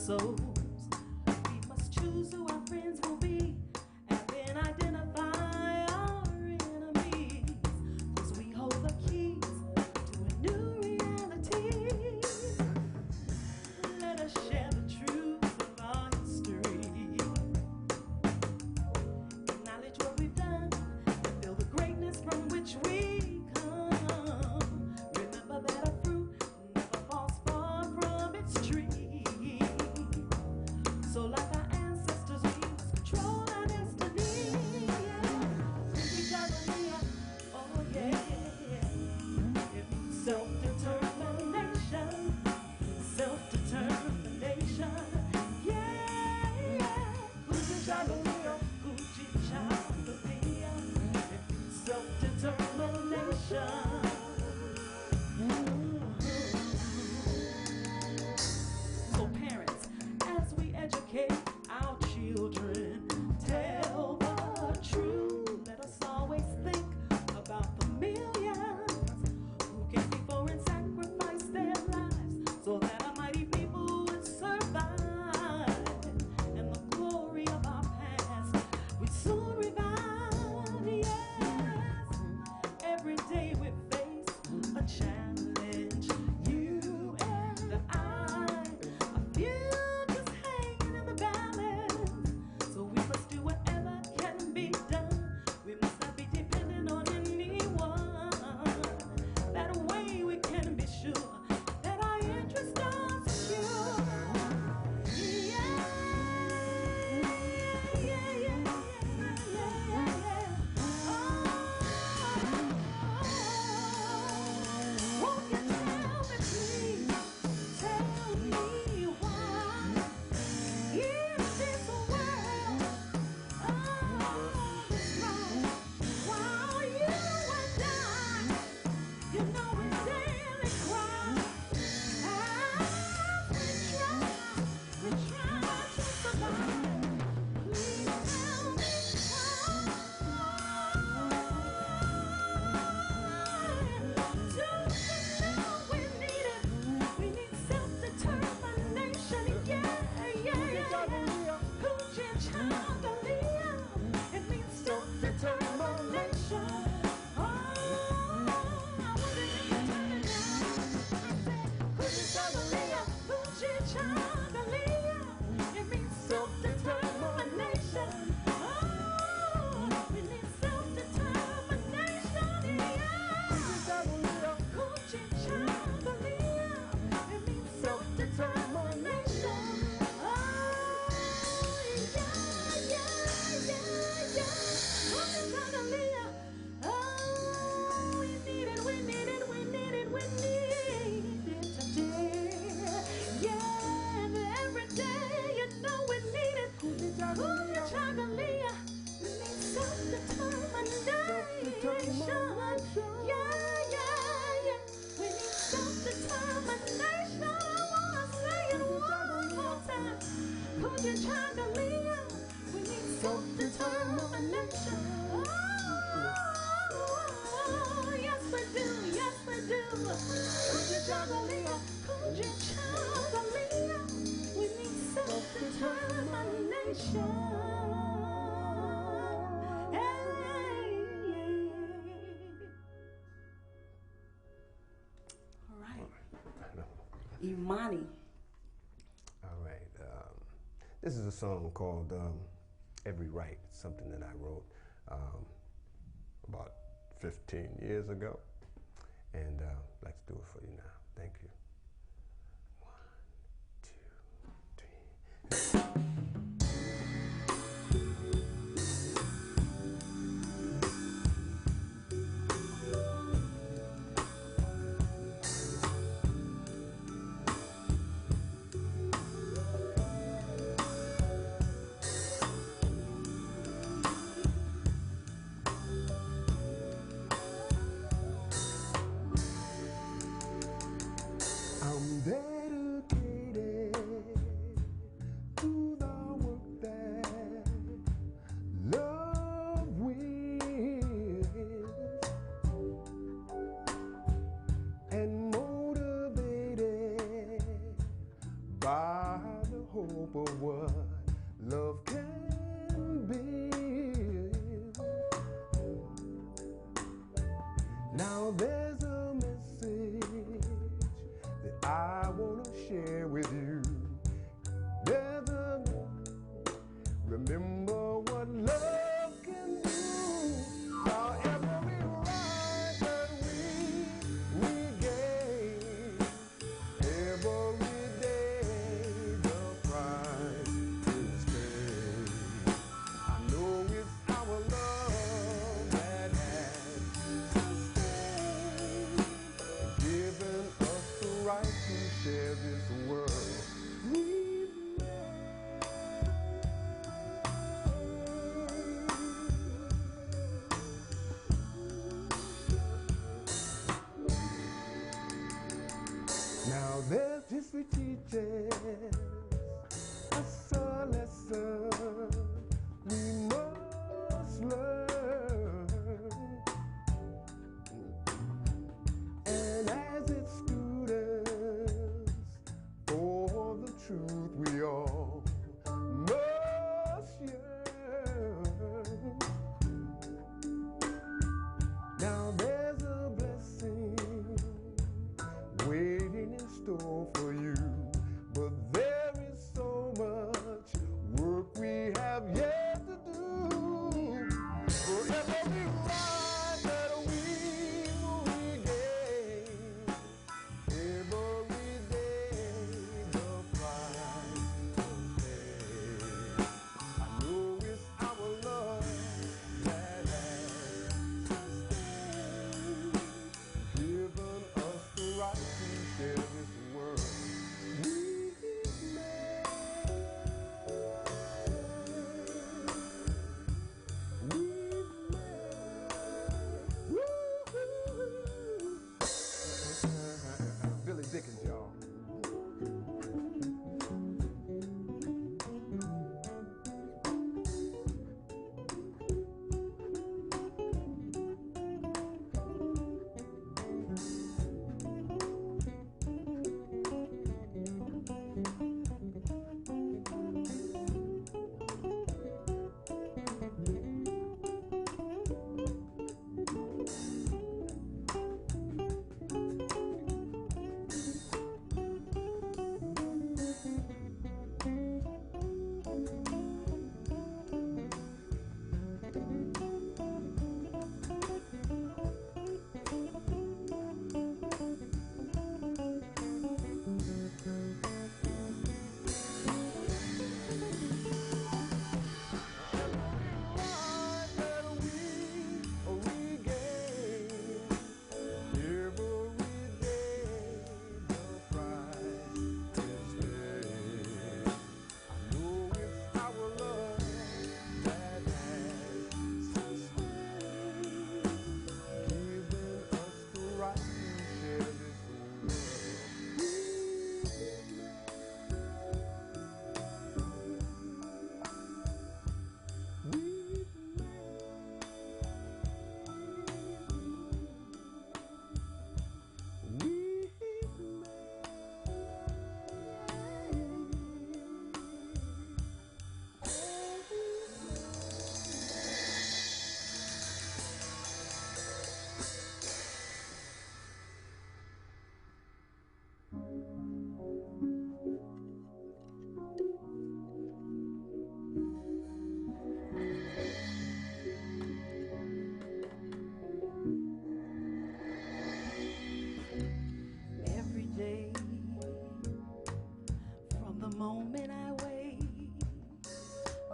souls. We must choose who our friends will be and then identify our enemies. 'Cause we hold the keys to a new reality. Let us share the truth of our history. Acknowledge what we've done and feel the greatness from which we come. Remember that a fruit never falls far from its tree. So like our ancestors, we must control our destiny. Oh yeah. Self-determination. Self-determination. Yeah. Self-determination. So parents, as we educate our children, tell the truth. Let us always think about the millions who came before and sacrificed their lives so that our mighty people would survive. And the glory of our past would soon revive. Yes, every day we face a challenge. You and I, a future's hanging in the balance. So we must do whatever can be done. We must not be dependent on anyone. That way we can be sure that our interests are secure. Yeah. Won't you tell me, please? Tell me why in this world is wrong? While you and I, you know we daily cry. As we try to survive. Please tell me why. Don't you know we need it? We need self-determination. Yeah. Hoochie Changalia. It means self-determination. Oh, I wonder if you turn it down. Hoochie Changalia. Hoochie Changalia. It means self-determination. Oh, we need self-determination. Yeah. Hoochie Changalia. It means self-determination. Oh, yeah. Hoochie Changalia. Oh, we need it today. Yeah, and every day, you know we need it. Hoochie Changalia. We need self-determination. Yeah. We need self-determination. I wanna say it one more time. Hoochie Changalia. We need self-determination. Oh, yes we do. Hoochie Changalia. We need self-determination. Hey. All right. Imani. All right. This is a song called Every Right, something that I wrote about 15 years ago. And I'd like to do it for you now. Thank you. 1, 2, 3. I'm dedicated to the hope of what love can be. Now there's a message that I want to share with you. There's a remember what love can do. Now every right that we gain, every day the price is paid. I know it's our love that has sustained, given us the right to share this world. Now there's history teaches us a lesson we must learn. And as its students for the truth we all must yearn. Now there's a blessing waiting in store for you, but there is so much work we have yet to do. For every right that we gain, every day the price is paid. I know it's our love that has sustained, given us the right to share this world. Billy Dickens, y'all.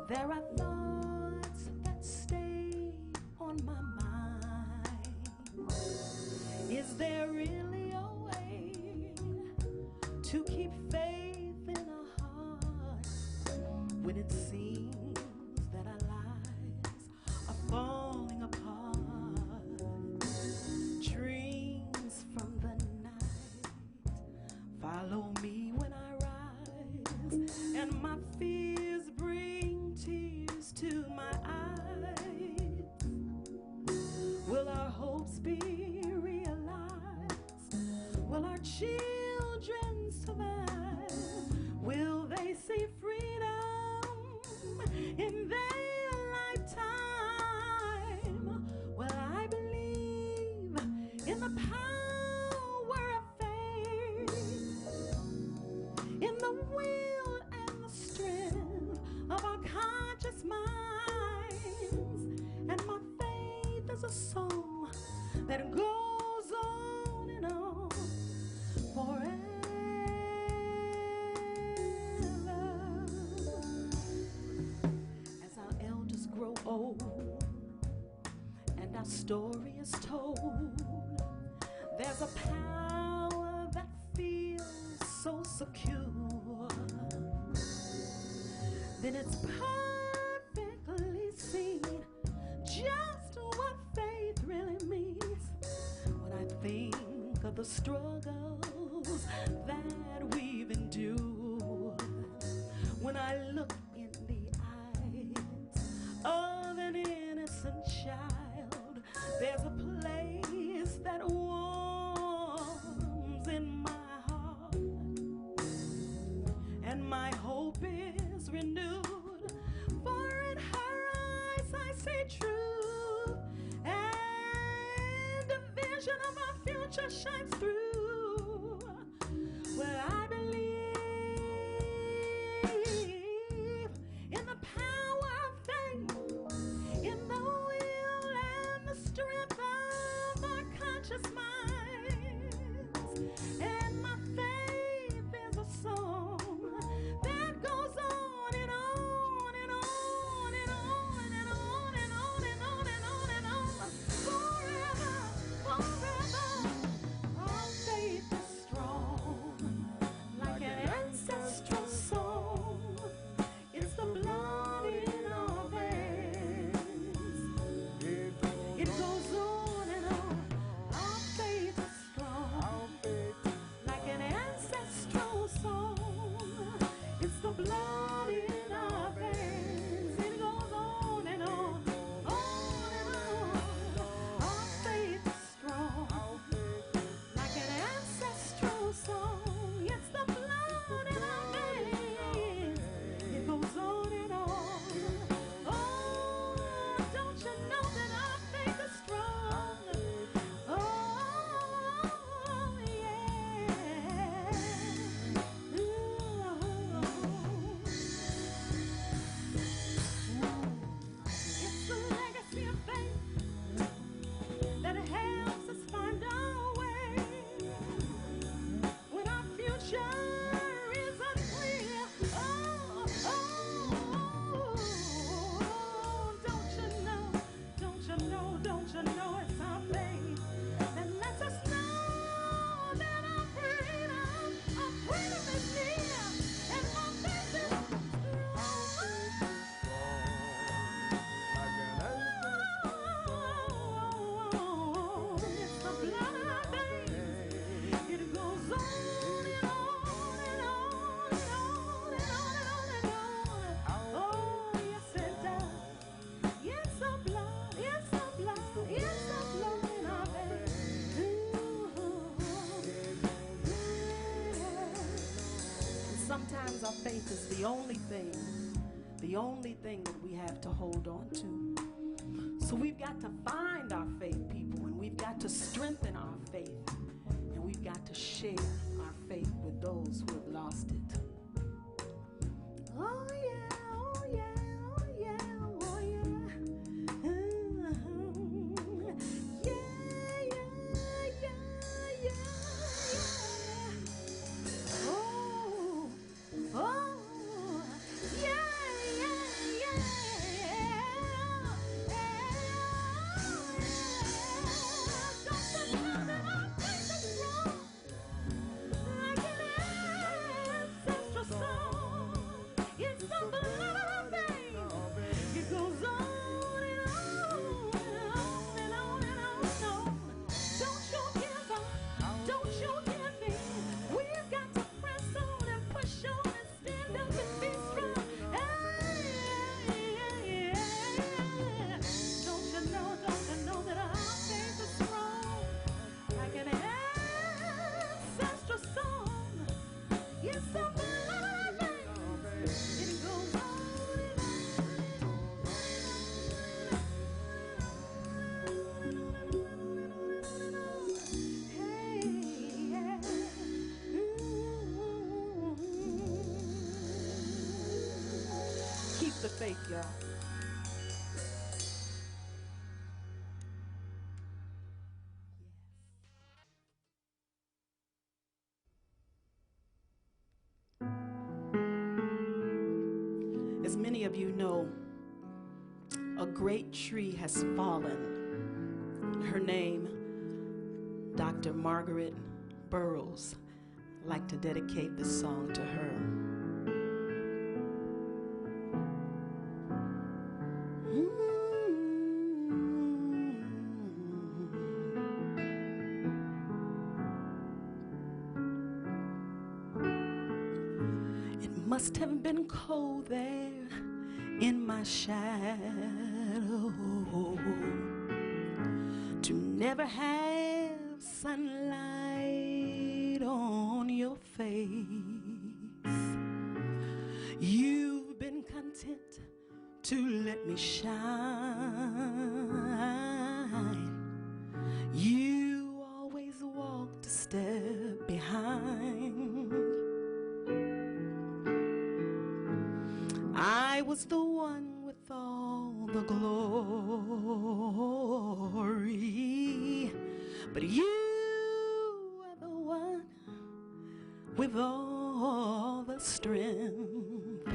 There are thoughts that stay on my mind. Is there really a way to keep faith in our hearts when it seems that our lives are falling apart? Dreams from the night follow me when I rise, and my fears bring tears to my eyes. Will our hopes be realized? Will our children survive? Will they see freedom in the power of faith, in the will and the strength of our conscious minds. And my faith is a song that goes on and on forever. As our elders grow old and our story is told, there's a power that feels so secure. Then it's perfectly seen just what faith really means. When I think of the struggles that we've endured, when I look in the eyes of an innocent child, there's a place that warms in my heart, and my hope is renewed. For in her eyes I see truth, and the vision of our future shines through. Well, I believe in the power of faith, in the will and the strength of our conscious minds. And my faith is a song that goes on and on and on and on and on and on and on and on and on forever, forever. Our faith is strong, like an ancestral song. It's the blood in our veins. It goes on and on. Our faith is strong, like an ancestral song. It's the blood in our veins. It goes on and on and on. Our faith is strong, like an ancestral song. It's the blood in our veins. It goes on and on. Oh, don't you know that our faith is strong? Oh, yeah. It's the legacy of faith that helps us find our way when our future is unclear. Oh, don't you know, don't you know, don't you know it's our faith that lets us know that our freedom is near, and my faith is strong. It's the blood in our veins. It goes on and on and on and on and on and on and on. Oh, yes it does. Yes, the blood, yes, the blood, yes, the blood in our veins. Sometimes our faith is the only thing that we have to hold on to. So we've got to find our faith, people, and we've got to strengthen our faith, and we've got to share our faith with those who have lost it. Oh yeah, oh yeah, oh yeah, oh yeah. Yeah, yeah, yeah, yeah, yeah. Oh, oh, yeah, yeah, yeah. Don't you know that our faith is strong, like an ancestral song? It's the blood faith, y'all. As many of you know, a great tree has fallen. Her name, Dr. Margaret Burroughs. I'd like to dedicate this song to her. It must have been cold there in my shadow to never have sunlight on your face. You've been content to let me shine. You always walked a step behind. I was the one with all the glory, but you are the one with all the strength.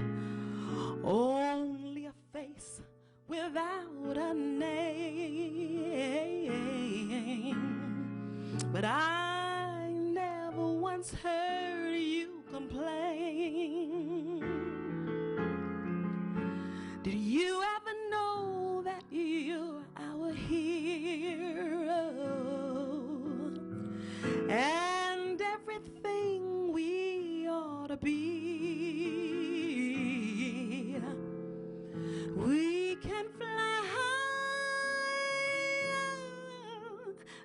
Only a face without a name, but I never once heard you complain. Did you ever know that you're our hero and everything we ought to be? We can fly higher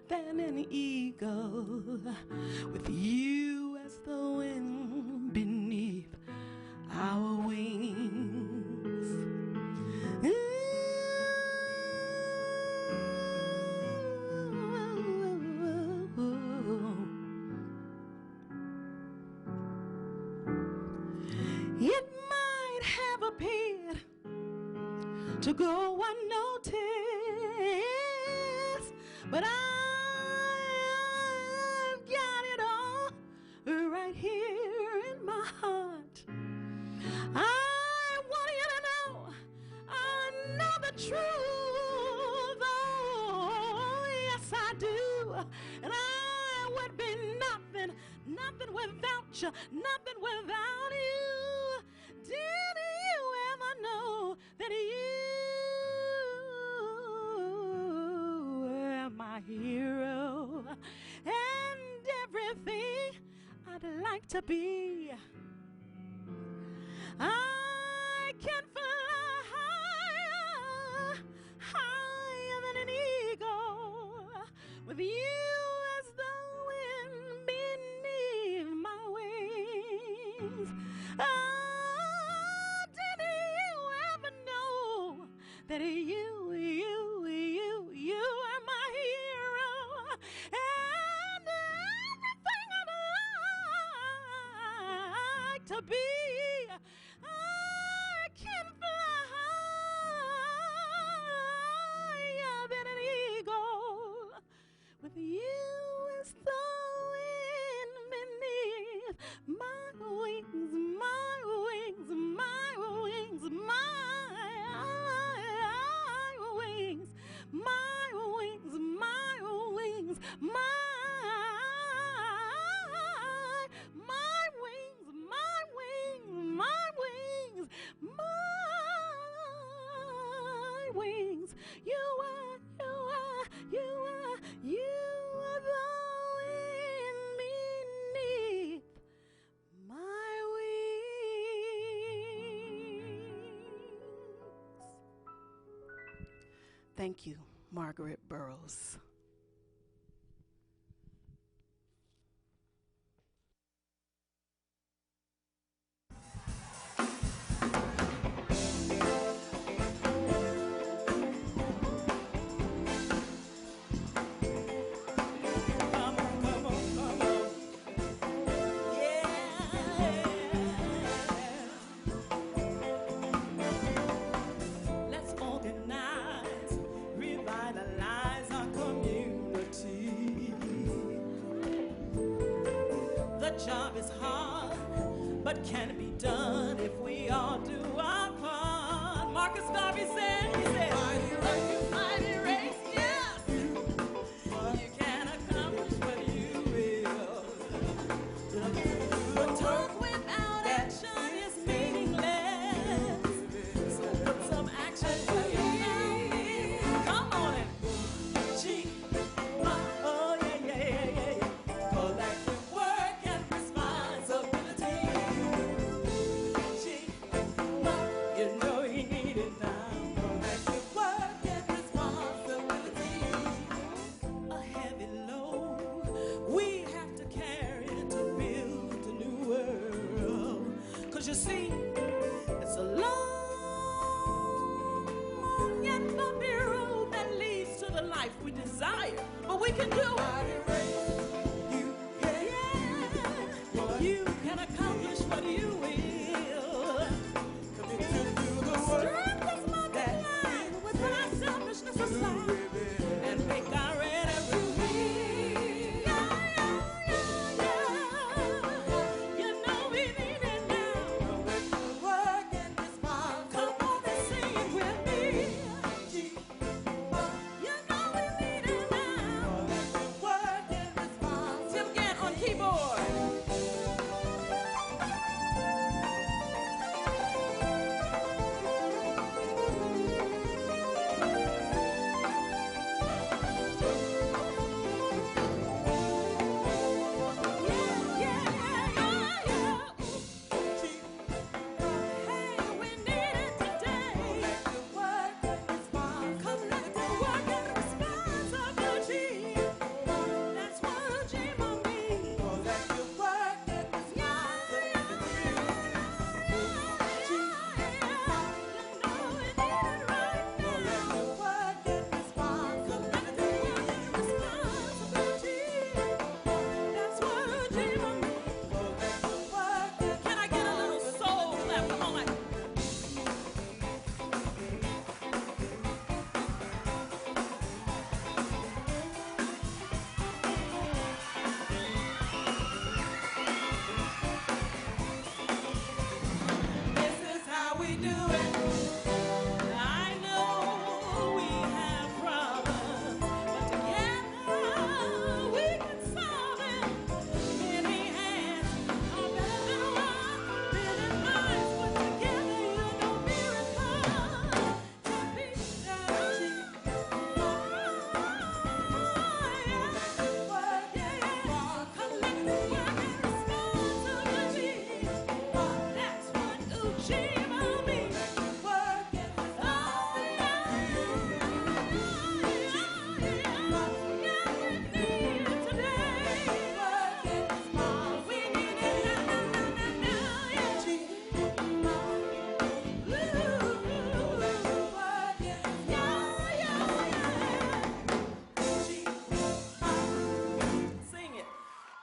than an eagle with you as the wind beneath our wings. It might have appeared to go unnoticed, but I've got it all right here in my heart. I want you to know I know the truth. Oh, yes, I do. And I would be nothing, nothing without you, nothing without you. Did you ever know that you were my hero and everything I'd like to be? I can fly higher, higher than an eagle, with you as the wind beneath my wings. Oh, did you ever know that you are my hero and everything I'd like to be? I can fly higher than an eagle with you as the wind beneath my wings, my wings, my wings, my wings, my wings, my wings, my wings, my wings, my wings, my wings. You are the wind beneath my wings. Thank you, Margaret Burroughs. job is hard, but can be done if we all do our part. Marcus Garvey said, he said, mighty race, yes, you can accomplish what you will. But talk without action is meaningless. So put some action to it. Come on and oh yeah, yeah, yeah, yeah, yeah. Collective work and responsibility. You know you need it now. Collective work and responsibility. A heavy load we have to carry to build a new world. 'Cause you see, it's a long and bumpy road that leads to the life we desire. But we can do it. You can accomplish what you will. Strength is multiplied with our selfishness aside and make our enemy real. You know we need it now. Work and respond. Come on and sing it with me. You know we need it now. Work and respond. Tim Gant on keyboard.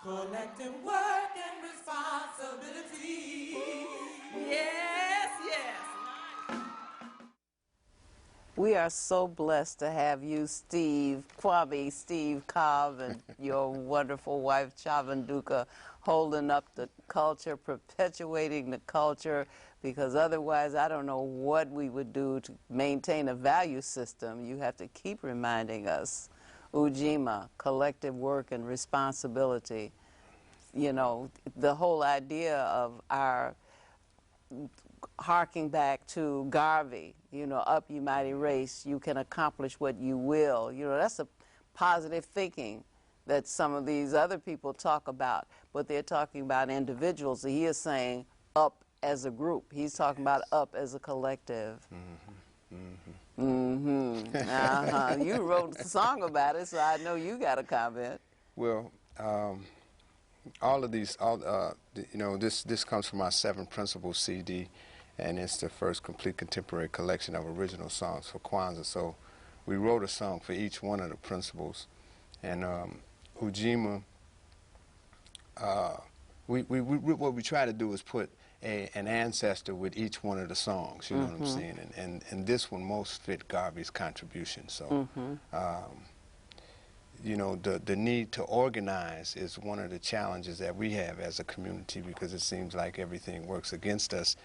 Collective work and responsibility. Yes, yes. We are so blessed to have you, Kwame, Steve Cobb, and your wonderful wife, Chavunduka, holding up the culture, perpetuating the culture, because otherwise I don't know what we would do to maintain a value system. You have to keep reminding us. Ujima, collective work and responsibility. You know, the whole idea of our harking back to Garvey, you know, up you mighty race, you can accomplish what you will. You know, that's a positive thinking that some of these other people talk about, but they're talking about individuals. He is saying up as a group. He's talking about up as a collective. You wrote a song about it, so I know you got a comment. Well, all of these, you know, this comes from our 7 Principles CD, and it's the first complete contemporary collection of original songs for Kwanzaa. So we wrote a song for each one of the principles, and Ujima, what we try to do is put an ancestor with each one of the songs, you know what I'm saying? And this one most fit Garvey's contribution. So you know, the need to organize is one of the challenges that we have as a community, because it seems like everything works against us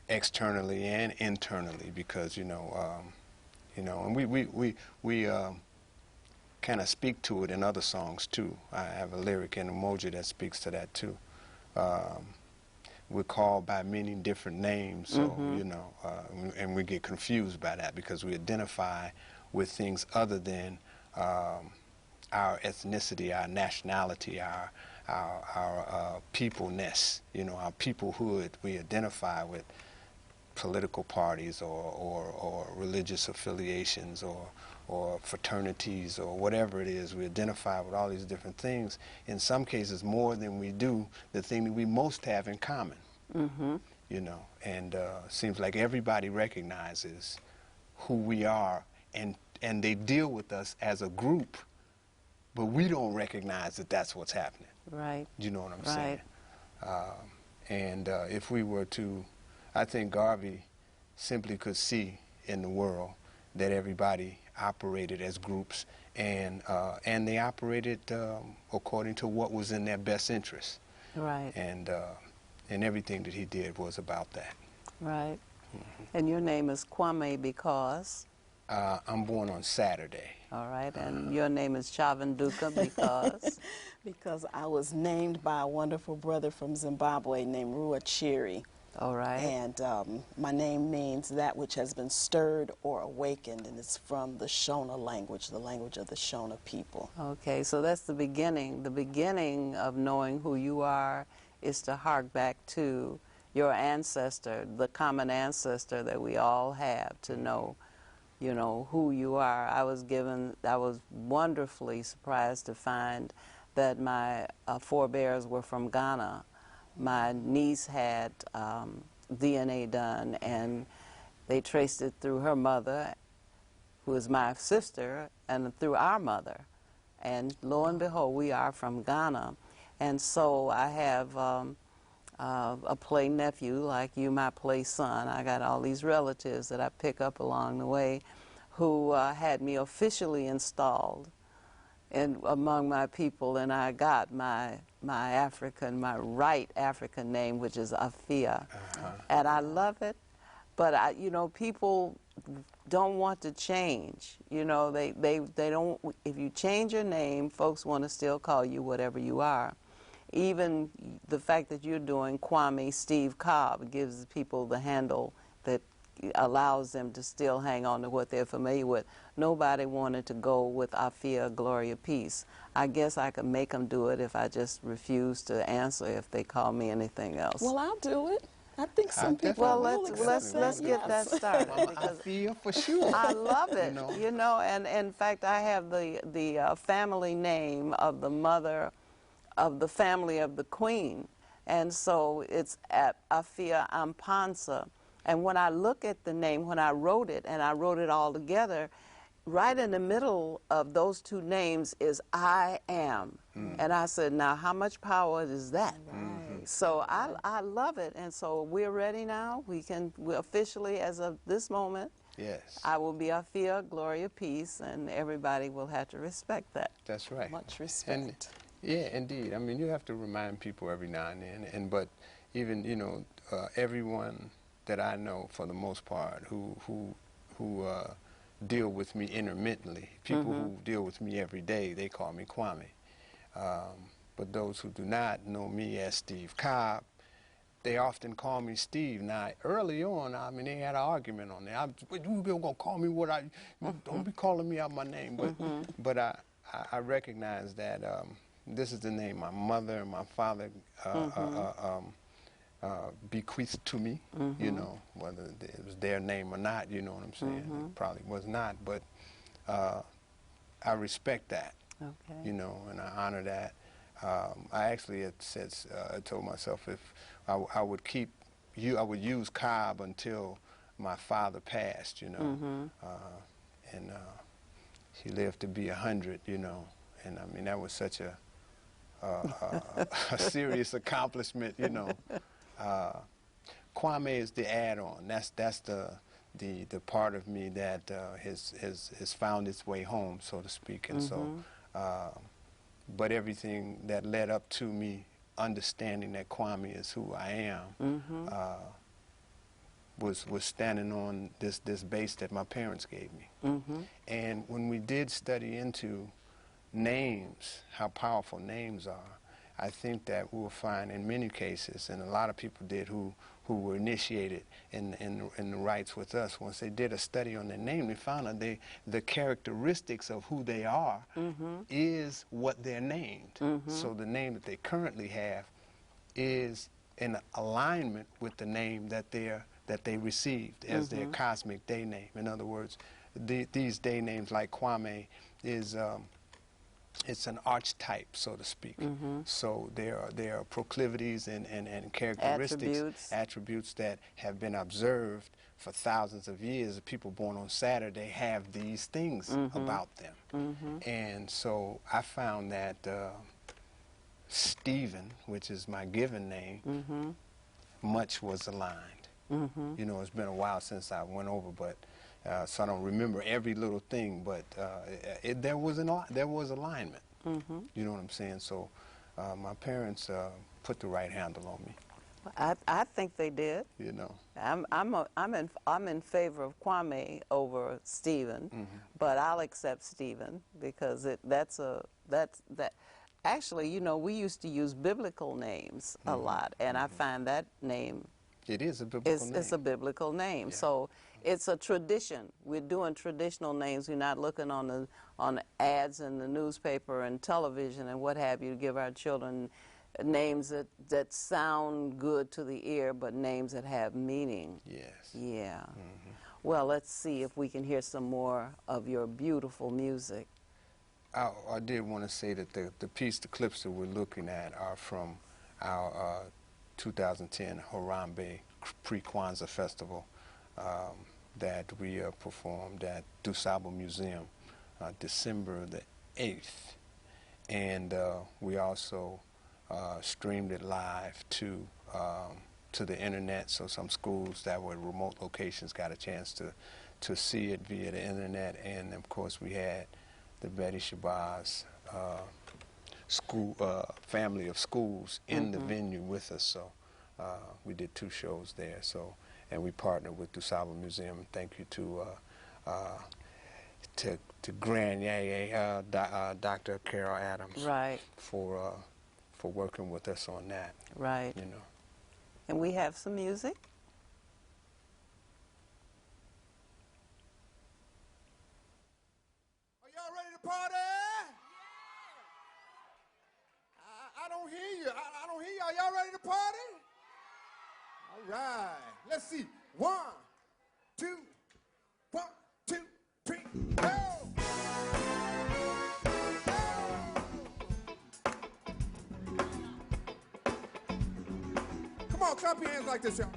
externally and internally, because, you know, and we kind of speak to it in other songs too. I have a lyric in Emoji that speaks to that too. We're called by many different names, so, you know, and we get confused by that because we identify with things other than our ethnicity, our nationality, our peopleness, you know, our peoplehood. We identify with political parties or religious affiliations or fraternities or whatever it is. We identify with all these different things, in some cases more than we do the thing that we most have in common. You know, and seems like everybody recognizes who we are, and they deal with us as a group, but we don't recognize that that's what's happening. Right. You know what I'm saying? And if we were to, I think Garvey simply could see in the world that everybody operated as groups, and they operated according to what was in their best interest. Right. And everything that he did was about that. Right. And your name is Kwame because? I'm born on Saturday. All right. And your name is Chavunduka because? Because I was named by a wonderful brother from Zimbabwe named Ruachiri. All right. And my name means that which has been stirred or awakened, and it's from the Shona language, the language of the Shona people. Okay, so that's the beginning. The beginning of knowing who you are is to hark back to your ancestor, the common ancestor that we all have, to know, you know, who you are. I was wonderfully surprised to find that my forebears were from Ghana. My niece had DNA done, and they traced it through her mother, who is my sister, and through our mother. And lo and behold, we are from Ghana. And so I have a play nephew like you, my play son. I got all these relatives that I pick up along the way who had me officially installed among my people, and I got my right African name, which is Afia. And I love it, but you know, people don't want to change. You know, they don't. If you change your name, folks want to still call you whatever you are. Even the fact that you're doing Kwame Steve Cobb gives people the handle that allows them to still hang on to what they're familiar with. Nobody wanted to go with Afia, Gloria, Peace. I guess I could make them do it if I just refuse to answer if they call me anything else. Well, I'll do it. I think some people well, will let's get that started. Because Afia for sure. I love it, you know, and in fact I have the family name of the mother of the family of the Queen, and so it's Afia Ampansa. And when I look at the name, when I wrote it, and I wrote it all together, right in the middle of those two names is I am. And I said, now how much power is that? So I love it, and so we're ready now. We officially, as of this moment, yes, I will be Afia, Gloria, Peace, and everybody will have to respect that. That's right. Much respect. And, yeah, indeed. I mean, you have to remind people every now and then. But even, you know, everyone that I know, for the most part, who deal with me intermittently, people who deal with me every day, they call me Kwame. But those who do not know me as Steve Cobb, they often call me Steve. Now, early on, I mean, they had an argument on that. You gonna call me what I? Don't be calling me out my name. But I recognize that this is the name my mother and my father bequeathed to me. You know, whether it was their name or not. You know what I'm saying? It probably was not, but I respect that. Okay. You know, and I honor that. I actually had said, I told myself if I would keep I would use Cobb until my father passed, you know, and he lived to be 100, you know, and I mean that was such a serious accomplishment, you know. Kwame is the add-on. That's the part of me that has found its way home, so to speak, and so. But everything that led up to me understanding that Kwame is who I am was standing on this base that my parents gave me. And when we did study into names, how powerful names are, I think that we'll find in many cases, and a lot of people did who were initiated in the rites with us, once they did a study on their name, they found that the characteristics of who they are is what they're named. So the name that they currently have is in alignment with the name that they received as their cosmic day name. In other words, these day names like Kwame is it's an archetype, so to speak. So there are proclivities and characteristics, attributes that have been observed for thousands of years. The people born on Saturday have these things about them. And so I found that Stephen, which is my given name, much was aligned. You know, it's been a while since I went over, but so I don't remember every little thing, but there was alignment. You know what I'm saying? So my parents put the right handle on me. I think they did. You know, I'm in favor of Kwame over Stephen, but I'll accept Stephen because that's. Actually, you know, we used to use biblical names a lot, and I find that name. It is a biblical name. It's a biblical name. Yeah. So it's a tradition. We're doing traditional names. We're not looking on the ads in the newspaper and television and what have you to give our children names that sound good to the ear, but names that have meaning. Yes. Yeah. Well, let's see if we can hear some more of your beautiful music. I did want to say that the clips that we're looking at are from our 2010 Harambe Pre-Kwanzaa Festival that we performed at Dusabo Museum December the 8th. And we also streamed it live to the internet, so some schools that were remote locations got a chance to see it via the internet. And of course we had the Betty Shabazz school family of schools in the venue with us, so we did 2 shows there. So, and we partnered with Dusabo Museum. Thank you to Grand Yaya, Dr. Carol Adams, Right. for working with us on that. Right. You know. And we have some music. Are y'all ready to party? I don't hear you. I don't hear y'all. Y'all ready to party? All right. Let's see. 1, 2, 1, 2, 3, go! Come on, clap your hands like this, y'all.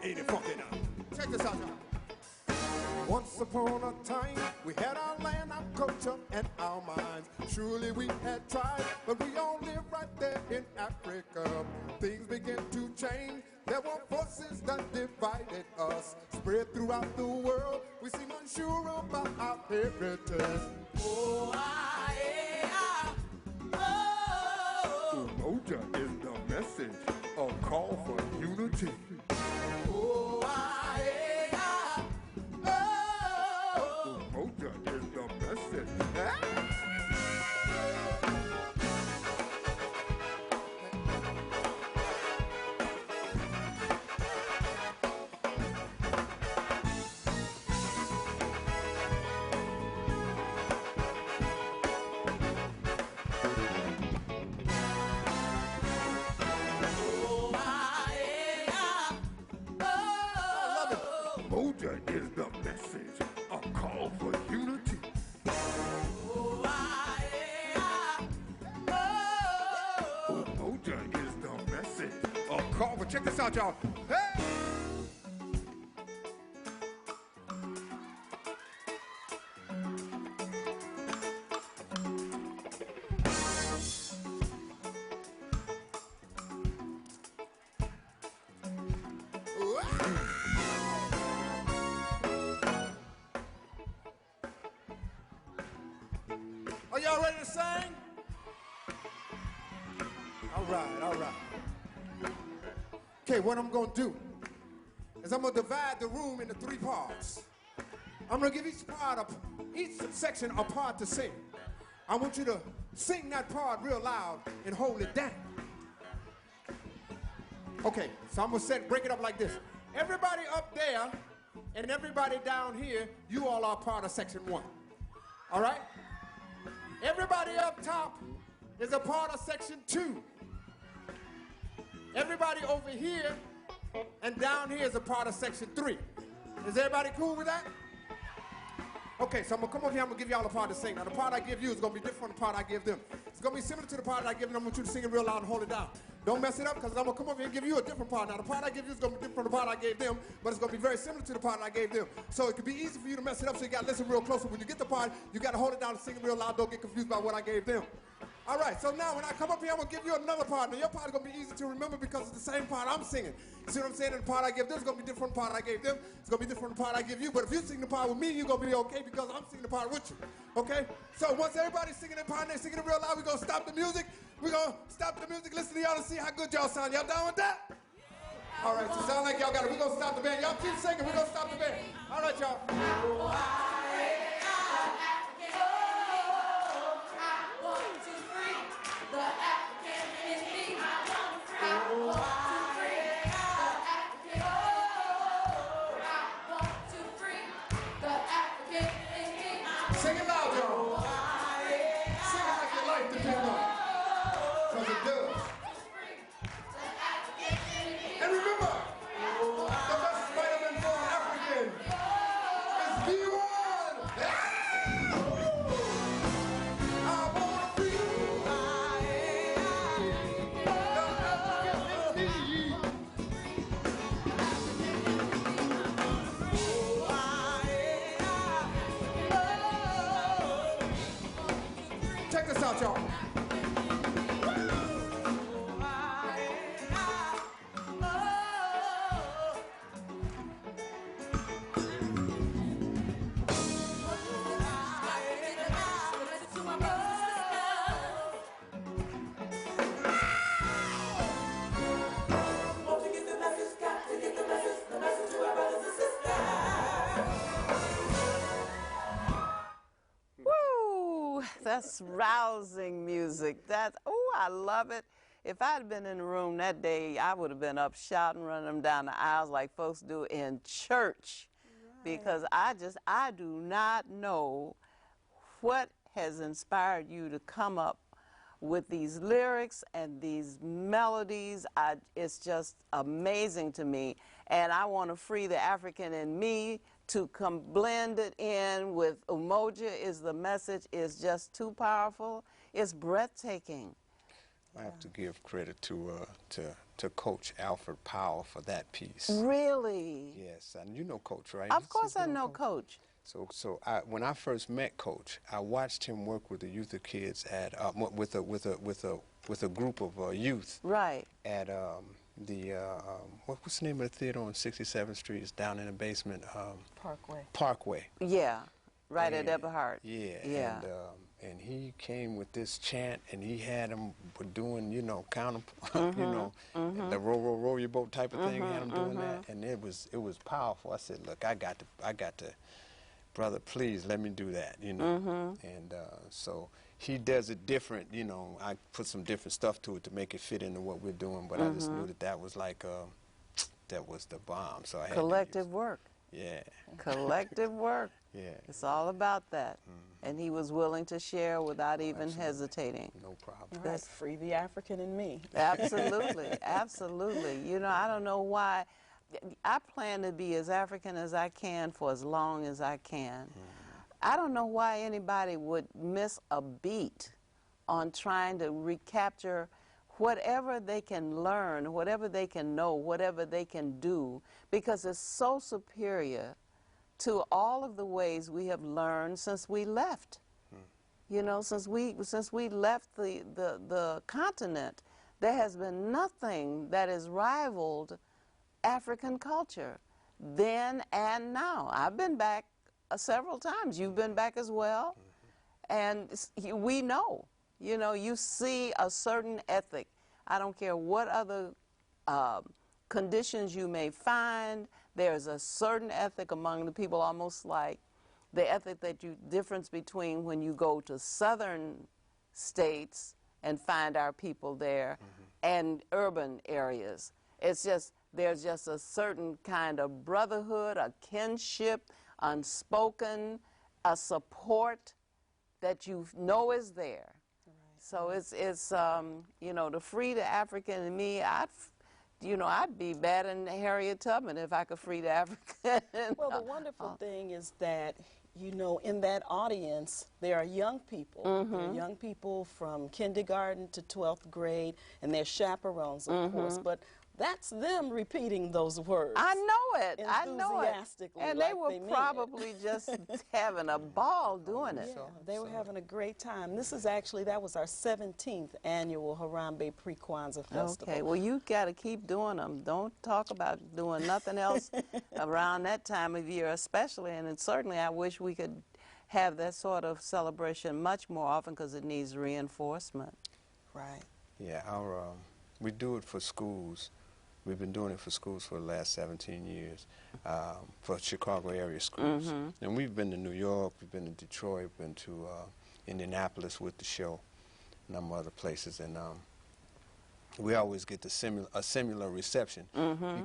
Ain't it funky now? Check this out, y'all. Once upon a time, we had our land, our culture, and our minds. Surely we had tried, but we all live right there in Africa. Things began to change. There were forces that divided us. Spread throughout the world, we seem unsure about our heritage. Oh, Umoja is the message, a call for unity. Umoja is the message. Umoja is the message, a call for unity. Umoja is the message, a call for, check this out, y'all. Hey! Are y'all ready to sing? All right, all right. Okay, what I'm gonna do is I'm gonna divide the room into 3 parts. I'm gonna give each section a part to sing. I want you to sing that part real loud and hold it down. Okay, so I'm gonna break it up like this. Everybody up there and everybody down here, you all are part of section 1. All right? Everybody up top is a part of section 2. Everybody over here and down here is a part of section 3. Is everybody cool with that? Okay, so I'm gonna come over here, I'm gonna give y'all a part to sing. Now the part I give you is gonna be different from the part I give them. It's gonna be similar to the part I give them. I want you to sing it real loud and hold it down. Don't mess it up, because I'm gonna come over here and give you a different part. Now the part I give you is gonna be different from the part I gave them, but it's gonna be very similar to the part I gave them. So it could be easy for you to mess it up, so you gotta listen real close. When you get the part, you gotta hold it down and sing it real loud. Don't get confused by what I gave them. All right, so now when I come up here, I'm gonna give you another part. Now your part is gonna be easy to remember because it's the same part I'm singing. You see what I'm saying? And the part I give them is gonna be different from the part I gave them. It's gonna be different from the part I give you. But if you sing the part with me, you're gonna be okay because I'm singing the part with you. Okay? So once everybody's singing their part and they're singing it real loud, we're gonna stop the music. We're gonna stop the music, listen to y'all and see how good y'all sound. Y'all down with that? All right, so sound like y'all got it. We're gonna stop the band. Y'all keep singing, we're gonna stop the band. All right, y'all. Sing it loud, y'all. Sing it like your life depends on it. Because it does. And remember, the best vitamin for an African is B1. I want to be the African in me. Check this out, y'all. Woo! That's rousing music. Oh, I love it. If I'd been in the room that day, I would have been up shouting, running them down the aisles like folks do in church. Right. Because I do not know what has inspired you to come up with these lyrics and these melodies. It's just amazing to me. And I want to free the African in me to come blend it in with Umoja is the message is just too powerful. It's breathtaking. I have to give credit to Coach Alfred Powell for that piece. Really? Yes, and you know Coach, right? Of course I know Coach. So when I first met Coach, I watched him work with the youth of kids at with a group of youth. Right. At what's the name of the theater on 67th Street? It's down in the basement. Parkway. Yeah, right at Eberhard. Yeah. Yeah. And he came with this chant, and he had them doing, count them, the row your boat type of thing. Had them doing that, and it was powerful. I said, look, I got to, brother, please let me do that, And so he does it different, I put some different stuff to it to make it fit into what we're doing, but I just knew that was like, that was the bomb. So I had collective work. Yeah. Collective work. Yeah. It's all about that. And he was willing to share without even hesitating. No problem. That's free the African in me. Absolutely, absolutely. I don't know why. I plan to be as African as I can for as long as I can. I don't know why anybody would miss a beat on trying to recapture whatever they can learn, whatever they can know, whatever they can do, because it's so superior to all of the ways we have learned since we left. Since we left the continent, there has been nothing that has rivaled African culture then and now. I've been back several times. You've been back as well. and we know, you know, you see a certain ethic. I don't care what other conditions you may find, there's a certain ethic among the people, almost like the ethic difference between when you go to southern states and find our people there and urban areas. It's just, there's just a certain kind of brotherhood, a kinship, unspoken, a support that you know is there. Right. So it's you know, to free the African in me, I'd be batting Harriet Tubman if I could free the African. Well, the wonderful thing is that, you know, in that audience, there are young people. There are young people from kindergarten to 12th grade, and they're chaperones, of course. But that's them repeating those words. I know it. I know it. Enthusiastically, and like they were probably just having a ball doing it. Yeah, they were having a great time. This is actually, that was our 17th annual Harambe Pre-Kwanzaa Festival. Okay, well, you got to keep doing them. Don't talk about doing nothing else around that time of year, especially. And certainly, I wish we could have that sort of celebration much more often because it needs reinforcement. Right. Yeah, we do it for schools. We've been doing it for schools for the last 17 years, for Chicago area schools. And we've been to New York, we've been to Detroit, we've been to Indianapolis with the show, and some other places. And we always get a similar reception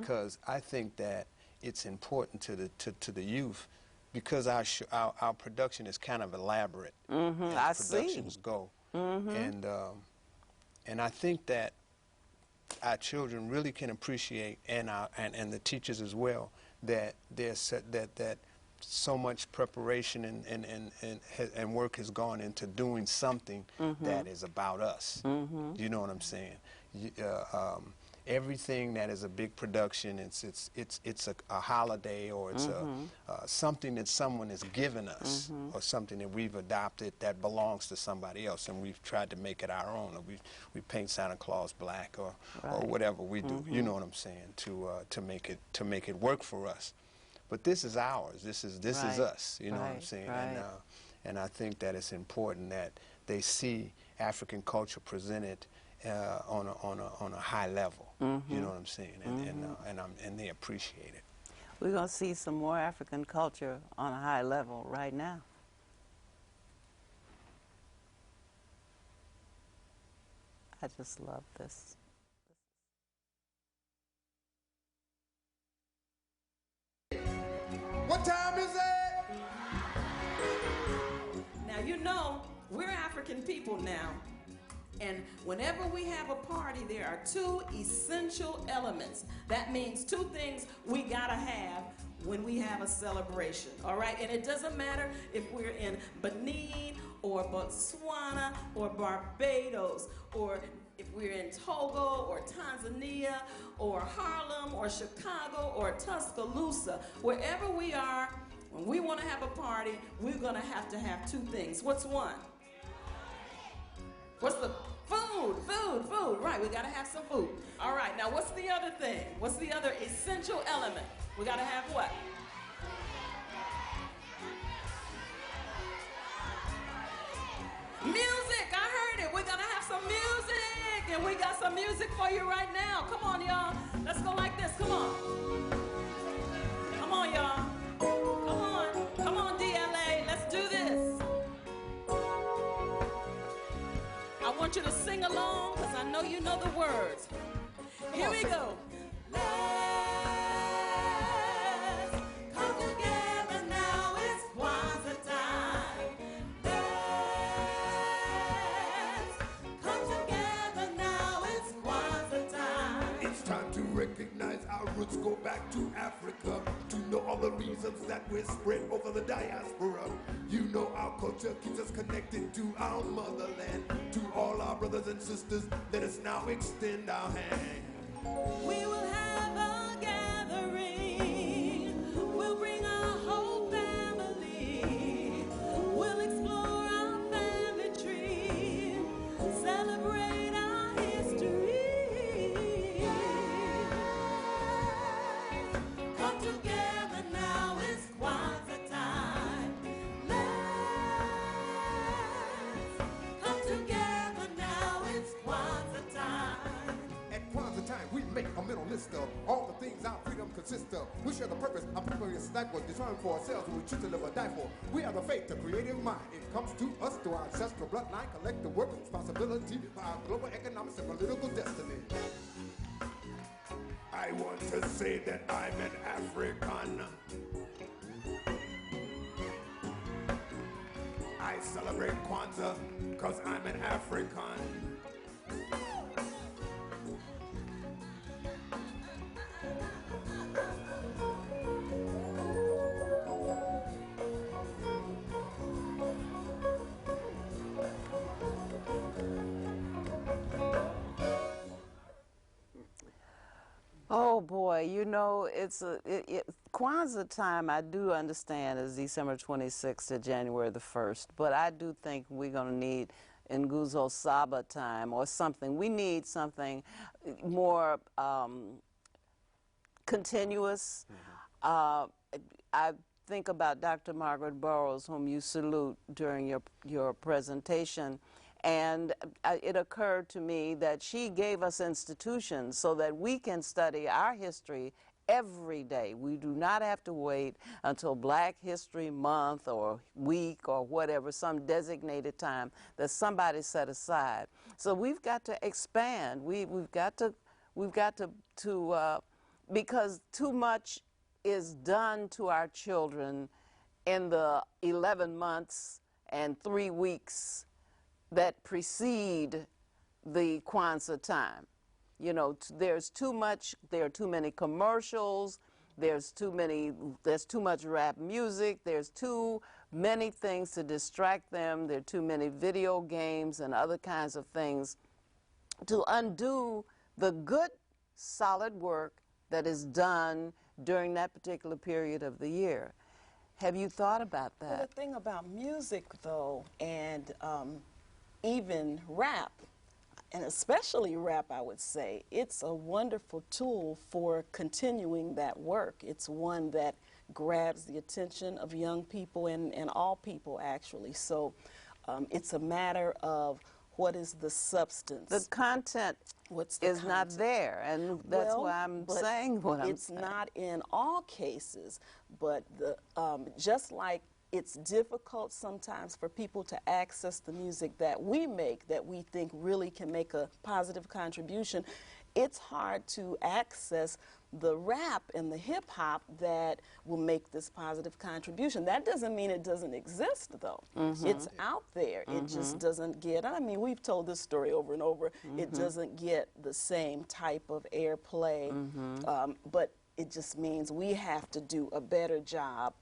because I think that it's important to the youth because our production is kind of elaborate as productions go. And I think that our children really can appreciate, and the teachers as well, that there's that so much preparation and work has gone into doing something that is about us. You know what I'm saying? Everything that is a big production, it's a holiday, or it's something that someone has given us, or something that we've adopted that belongs to somebody else, and we've tried to make it our own. Or we paint Santa Claus black, or whatever we do. You know what I'm saying? To make it work for us. But this is ours. This is us. You know what I'm saying? And I think that it's important that they see African culture presented on a high level. You know what I'm saying? And they appreciate it. We're going to see some more African culture on a high level right now. I just love this. What time is it? Now, you know, we're African people now. And whenever we have a party, there are two essential elements. That means two things we gotta have when we have a celebration, all right? And it doesn't matter if we're in Benin or Botswana or Barbados, or if we're in Togo or Tanzania or Harlem or Chicago or Tuscaloosa. Wherever we are, when we wanna have a party, we're gonna have to have two things. What's one? What's the food? Food, right, we gotta have some food. All right, now what's the other thing? What's the other essential element? We gotta have what? Music, I heard it. We're gonna have some music, and we got some music for you right now. Come on, y'all. Let's go like this, come on. Come on, y'all. Come on, DLA, let's do this. I want you to sing along, because I know you know the words. Here we go. Let's come together now, it's Kwanzaa time. Let's come together now, it's Kwanzaa time. It's time to recognize our roots go back to Africa, to know all the reasons that we're spread over the diaspora. You know our culture keeps us connected to our motherland. To all our brothers and sisters, let us now extend our hand. We will have a gathering. We'll bring our whole family. We'll explore our family tree. Celebrate our history. Come together now, it's Kwanzaa time. Let's consist of. We share the purpose of purpose that was determined for ourselves when we choose to live or die for. We have the faith, the creative mind. It comes to us through our ancestral bloodline, collective work, responsibility for our global economics and political destiny. I want to say that I'm an African. I celebrate Kwanzaa because I'm an African. Oh boy, you know, it's Kwanzaa time, I do understand, is December 26th to January the 1st, but I do think we're going to need Nguzo Saba time or something. We need something more continuous. I think about Dr. Margaret Burroughs, whom you salute during your presentation, and it occurred to me that she gave us institutions so that we can study our history every day. We do not have to wait until Black History Month or week or whatever, some designated time that somebody set aside. So we've got to expand. We've got to because too much is done to our children in the 11 months and 3 weeks that precede the Kwanzaa time. You know, there's too much, there are too many commercials, there's too much rap music, there's too many things to distract them, there are too many video games and other kinds of things to undo the good, solid work that is done during that particular period of the year. Have you thought about that? Well, the thing about music, though, and even rap, and especially rap, I would say, it's a wonderful tool for continuing that work. It's one that grabs the attention of young people and all people, actually. So it's a matter of what is the substance. The content is not there, and that's why I'm saying what I'm saying. It's not in all cases, but just like it's difficult sometimes for people to access the music that we make, that we think really can make a positive contribution, it's hard to access the rap and the hip-hop that will make this positive contribution. That doesn't mean it doesn't exist, though. It's out there. It just doesn't get, I mean, we've told this story over and over, it doesn't get the same type of airplay, but it just means we have to do a better job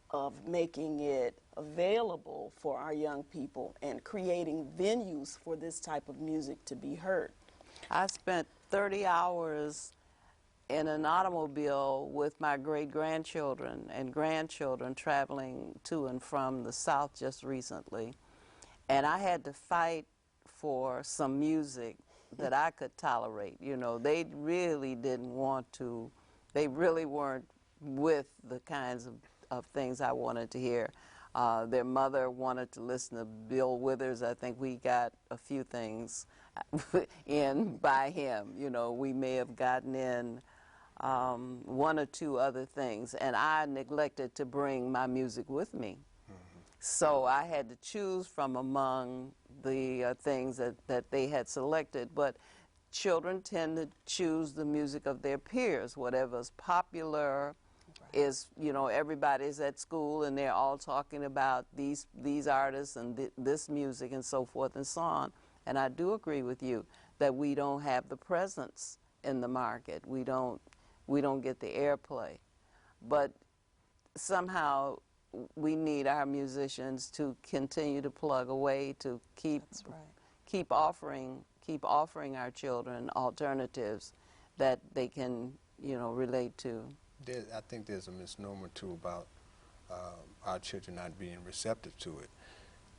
of making it available for our young people and creating venues for this type of music to be heard. I spent 30 hours in an automobile with my great-grandchildren and grandchildren traveling to and from the South just recently, and I had to fight for some music that I could tolerate. You know, they really didn't want to, they really weren't with the kinds of things I wanted to hear. Their mother wanted to listen to Bill Withers. I think we got a few things in by him. You know, we may have gotten in one or two other things, and I neglected to bring my music with me. So I had to choose from among the things that they had selected, but children tend to choose the music of their peers, whatever's popular. Is, you know, everybody's at school and they're all talking about these artists and this music and so forth and so on. And I do agree with you that we don't have the presence in the market. We don't get the airplay. But somehow we need our musicians to continue to plug away, to keep offering our children alternatives that they can, you know, relate to. I think there's a misnomer, too, about our children not being receptive to it.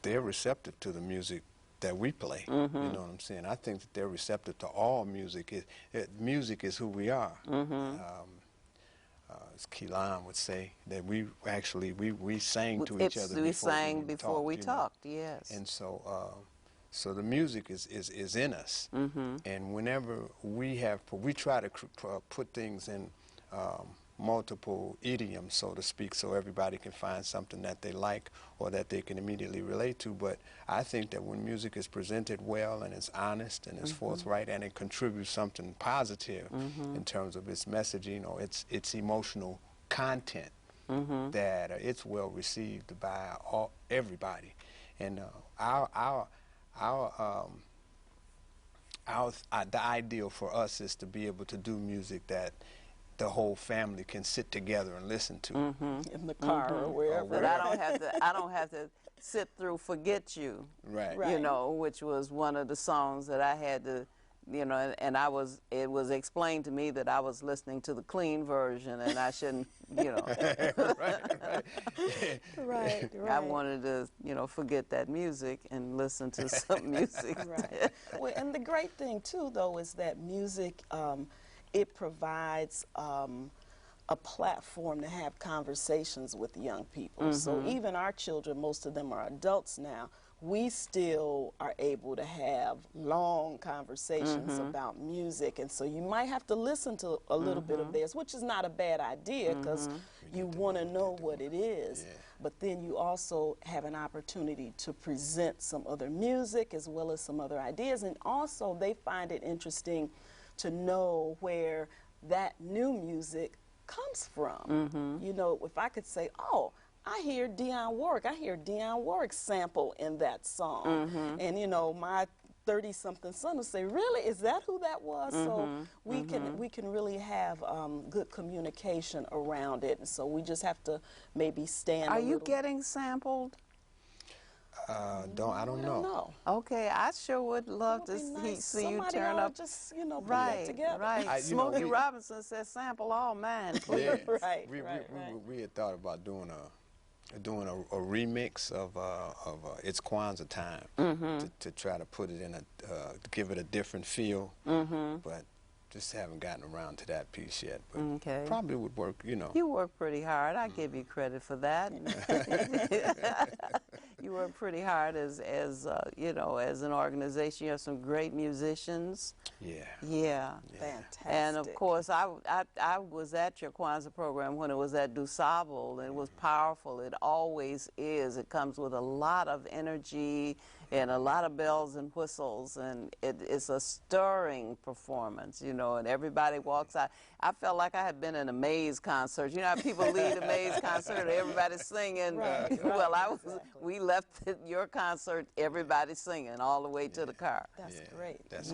They're receptive to the music that we play, you know what I'm saying? I think that they're receptive to all music. Music is who we are. As Keelan would say, that we actually, we sang to each other before we talked, yes. And so, so the music is in us. And whenever we try to put things in multiple idioms, so to speak, so everybody can find something that they like or that they can immediately relate to. But I think that when music is presented well and it's honest and it's forthright and it contributes something positive in terms of its messaging or its emotional content, that it's well received by everybody. And the ideal for us is to be able to do music that the whole family can sit together and listen to in the car or wherever. But I don't have to sit through "Forget You," right? You know, which was one of the songs that I had to, you know, and it was explained to me that I was listening to the clean version and I shouldn't, you know. Right. I wanted to, you know, forget that music and listen to some music. Right. Well, and the great thing too, though, is that music, it provides a platform to have conversations with young people. So even our children, most of them are adults now, we still are able to have long conversations about music. And so you might have to listen to a little bit of theirs, which is not a bad idea because you want to know what it is. But then you also have an opportunity to present some other music as well as some other ideas. And also they find it interesting to know where that new music comes from. You know, if I could say, oh, I hear Dionne Warwick's sample in that song. And, you know, my 30-something son will say, really, is that who that was? So we can really have good communication around it. And so we just have to maybe stand Are you getting sampled? I don't know. Okay, I sure would love to see you turn up. Just, you know, put that together. Right. Smokey Robinson said, "Sample all mine, please." Right. We had thought about doing a remix of It's Kwanzaa Time to try to put it in give it a different feel, but just haven't gotten around to that piece yet. But probably would work, you know. You work pretty hard. I give you credit for that. You work pretty hard as you know, as an organization. You have some great musicians. Yeah. Fantastic. And of course, I was at your Kwanzaa program when it was at DuSable. It was powerful. It always is. It comes with a lot of energy and a lot of bells and whistles, and it's a stirring performance, you know, and everybody walks out. I felt like I had been in a Maze concert. You know how people leave a Maze concert and everybody's singing? Well, we left your concert, everybody singing all the way to the car. That's great. That's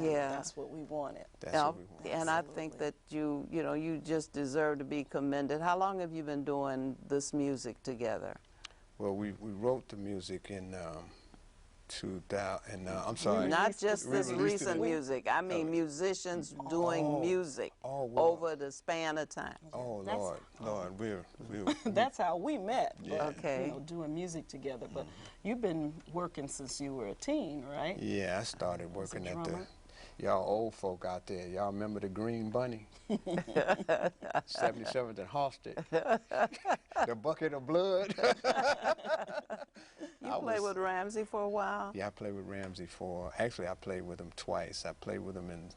what we wanted. That's what we wanted. And I think that you know, you just deserve to be commended. How long have you been doing this music together? Well, we wrote the music in 2000, I'm sorry. Not just this recent music. I mean musicians doing music over the span of time. Oh, Lord, we're That's how we met. Okay. You know, doing music together. But you've been working since you were a teen, right? Yeah, I started working at y'all old folk out there. Y'all remember the Green Bunny? 77th and Halsted. The Bucket of Blood. You played with Ramsey for a while? Yeah, I played with Ramsey actually I played with him twice. I played with him in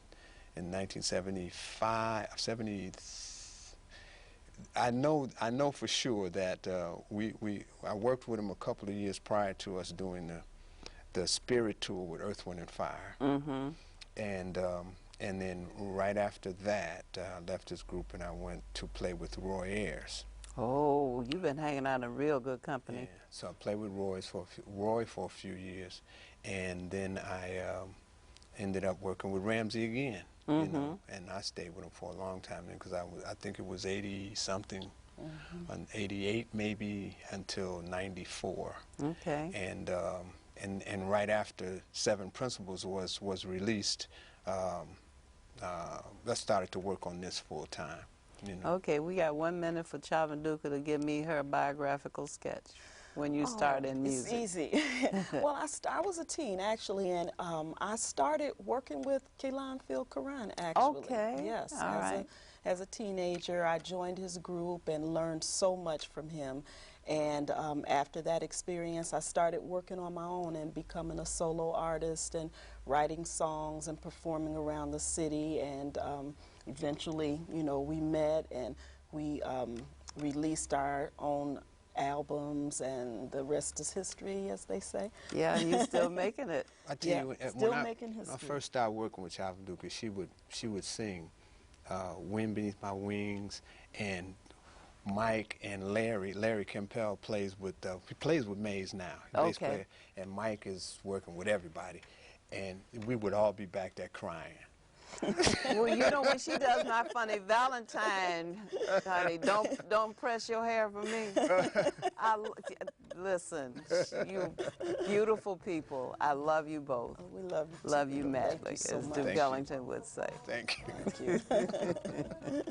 1975, I know for sure that I worked with him a couple of years prior to us doing the Spirit Tour with Earth, Wind and Fire. And then right after that, I left his group and I went to play with Roy Ayers. Oh, you've been hanging out in real good company. Yeah. So I played with Roy for a few years, and then I ended up working with Ramsey again. You know, and I stayed with him for a long time because I think it was 80-something, 88 maybe until 94. Okay. And right after Seven Principles was released, I started to work on this full time. You know. Okay, we got 1 minute for Chavunduka to give me her biographical sketch when you started in music. It's easy. Well, I was a teen, actually, and I started working with Keelan Phil Karan, actually. Okay. Yes. All right. As a teenager, I joined his group and learned so much from him. And after that experience, I started working on my own and becoming a solo artist and writing songs and performing around the city. And eventually, you know, we met, and we released our own albums, and the rest is history, as they say. Yeah, and you're still making it. I tell you, still making history. When I first started working with Chavunduka, she would sing "Wind Beneath My Wings," and Mike and Larry Campbell plays with Maze now. Bass player, and Mike is working with everybody, and we would all be back there crying. Well, you know, when she does My Funny Valentine, honey, don't press your hair for me. Listen, you beautiful people. I love you both. Oh, we love you. Love you madly, Thank you so as much. Duke Ellington would say. Thank you. Thank you.